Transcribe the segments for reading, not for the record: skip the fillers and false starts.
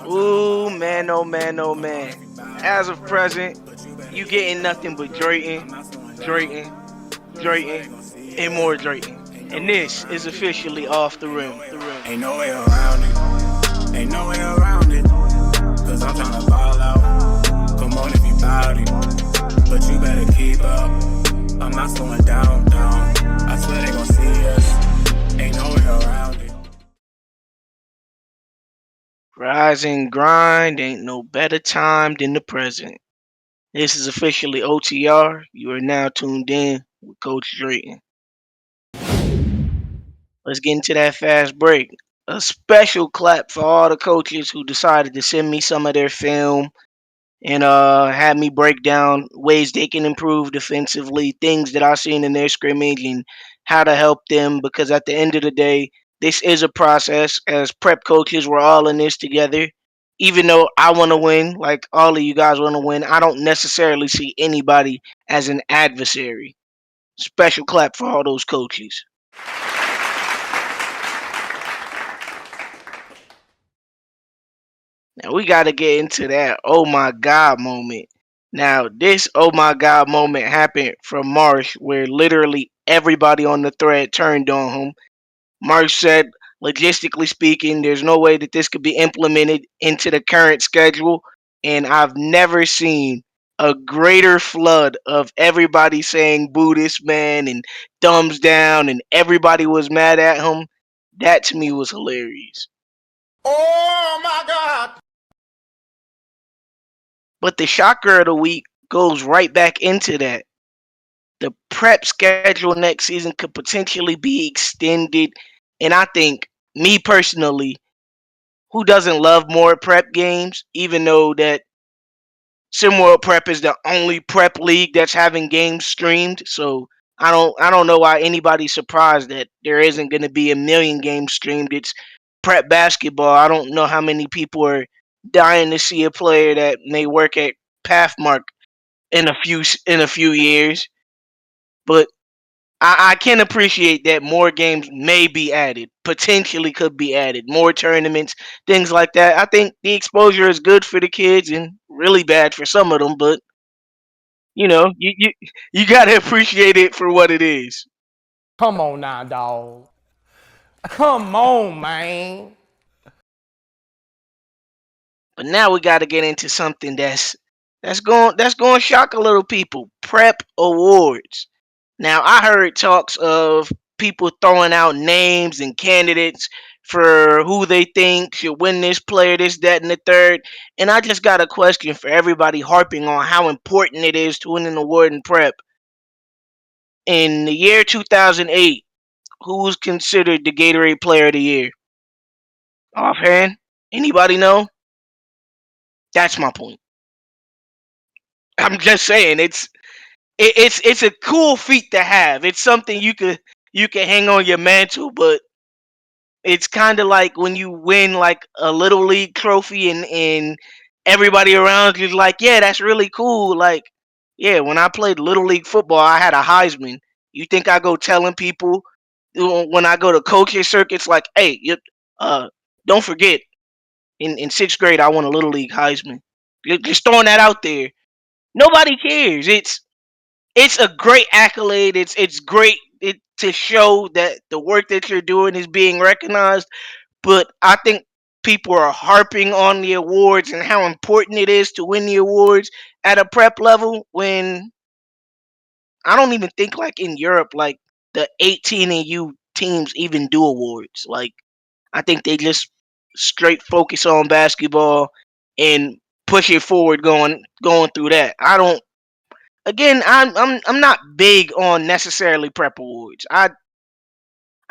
Ooh, man, oh man, oh man. As of present, you getting nothing but Drayton, Drayton, Drayton, and more Drayton. And this is officially off the rim. Ain't no way around it. Ain't no way around it. Cause I'm tryna ball out. Come on if you bout it. But you better keep up. I'm not slowing down. I swear they gon' see us. Ain't no way around it. Rise and grind, ain't no better time than the present. This is officially OTR. You are now tuned in with Coach Drayton. Let's get into that fast break. A special clap for all the coaches who decided to send me some of their film and had me break down ways they can improve defensively, things that I've seen in their scrimmage, and how to help them. Because at the end of the day, this is a process. As prep coaches, we're all in this together. Even though I want to win, like all of you guys want to win, I don't necessarily see anybody as an adversary. Special clap for all those coaches. Now we got to get into that oh my god moment. Now, this oh my god moment happened from Marsh, where literally everybody on the thread turned on him. Marsh said, logistically speaking, there's no way that this could be implemented into the current schedule. And I've never seen a greater flood of everybody saying boo this man and thumbs down, and everybody was mad at him. That to me was hilarious. Oh my God! But the shocker of the week goes right back into that. The prep schedule next season could potentially be extended. And I think, me personally, who doesn't love more prep games, even though that SimWorld Prep is the only prep league that's having games streamed. So I don't know why anybody's surprised that there isn't going to be a million games streamed. It's prep basketball. I don't know how many people are dying to see a player that may work at Pathmark in a few years. But I can appreciate that more games may be added, potentially could be added, more tournaments, things like that. I think the exposure is good for the kids and really bad for some of them, but you gotta appreciate it for what it is. Come on now, dog. Come on, man. But now we gotta get into something that's going to shock a little people. Prep awards. Now, I heard talks of people throwing out names and candidates for who they think should win this player, this, that, and the third. And I just got a question for everybody harping on how important it is to win an award in prep. In the year 2008, who was considered the Gatorade Player of the Year? Offhand? Anybody know? That's my point. I'm just saying it's a cool feat to have. It's something you can hang on your mantle, but it's kind of like when you win like a little league trophy and everybody around you's like, yeah, that's really cool. Like, yeah, when I played little league football, I had a Heisman. You think I go telling people when I go to coaching circuits like, hey, uh, don't forget in sixth grade I won a little league Heisman. Just throwing that out there. Nobody cares. It's a great accolade. It's great to show that the work that you're doing is being recognized. But I think people are harping on the awards and how important it is to win the awards at a prep level when I don't even think like in Europe, like the 18 and U teams even do awards. Like I think they just straight focus on basketball and push it forward going through that. I don't again, I'm not big on necessarily prep awards. I'm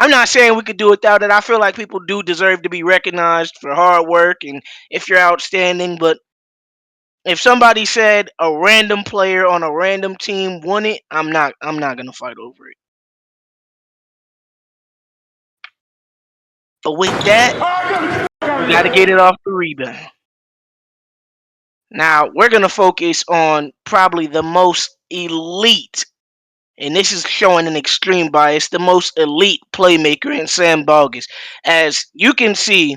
not saying we could do without it. I feel like people do deserve to be recognized for hard work and if you're outstanding. But if somebody said a random player on a random team won it, I'm not gonna fight over it. But with that, we got to get it off the rebound. Now we're gonna focus on probably the most elite, and this is showing an extreme bias, the most elite playmaker in Sam Bogus. As you can see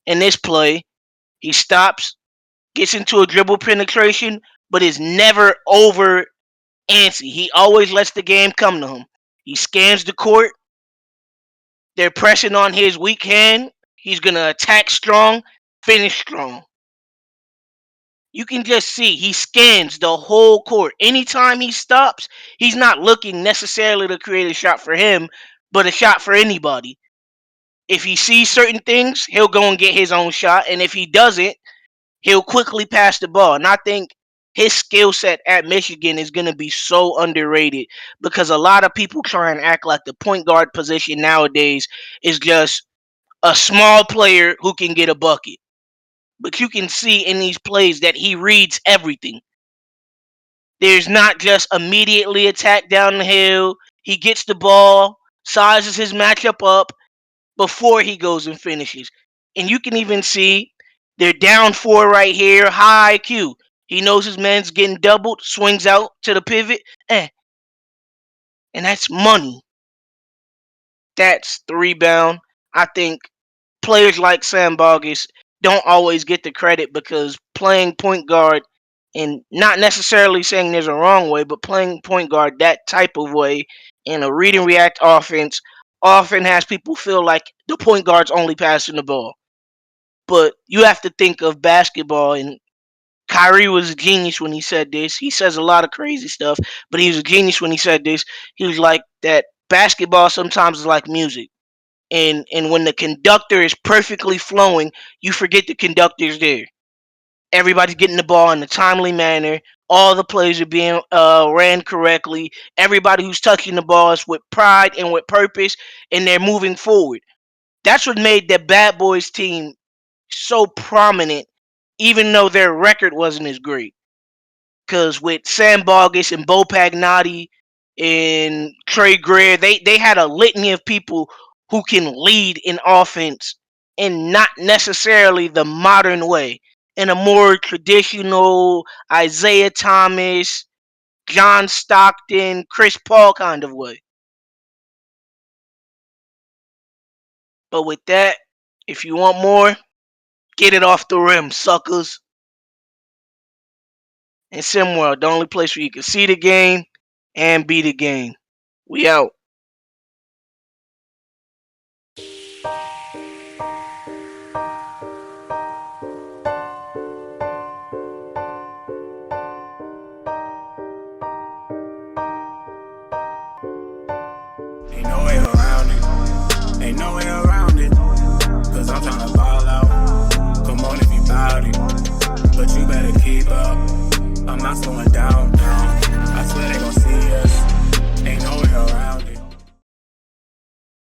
in this play, He stops, gets into a dribble penetration, but is never over antsy. He always lets the game come to him. He scans the court. They're pressing on his weak hand. He's going to attack strong, finish strong. You can just see he scans the whole court. Anytime he stops, he's not looking necessarily to create a shot for him, but a shot for anybody. If he sees certain things, he'll go and get his own shot. And if he doesn't, he'll quickly pass the ball. And I think his skill set at Michigan is going to be so underrated because a lot of people try and act like the point guard position nowadays is just a small player who can get a bucket. But you can see in these plays that he reads everything. There's not just immediately attack down the hill. He gets the ball, sizes his matchup up before he goes and finishes. And you can even see they're down 4 right here, high IQ. He knows his man's getting doubled, swings out to the pivot, and that's money. That's the rebound. I think players like Sam Bogus don't always get the credit because playing point guard, and not necessarily saying there's a wrong way, but playing point guard that type of way in a read and react offense often has people feel like the point guard's only passing the ball. But you have to think of basketball, and Kyrie was a genius when he said this. He says a lot of crazy stuff, but he was a genius when he said this. He was like that basketball sometimes is like music. And when the conductor is perfectly flowing, you forget the conductor's there. Everybody's getting the ball in a timely manner. All the plays are being ran correctly. Everybody who's touching the ball is with pride and with purpose, and they're moving forward. That's what made the Bad Boys team so prominent, even though their record wasn't as great. Because with Sam Bogus and Bo Pagnotti and Trey Greer, they had a litany of people who can lead in offense and not necessarily the modern way, in a more traditional Isaiah Thomas, John Stockton, Chris Paul kind of way. But with that, if you want more, get it off the rim, suckers. And SimWorld, the only place where you can see the game and be the game. We out. Ain't no way around it. Ain't no way around it. Cause I'm tryna ball out. Come on if you bout it. But you better keep up. I'm not slowing down. I swear they gon' see us. Ain't no way around it.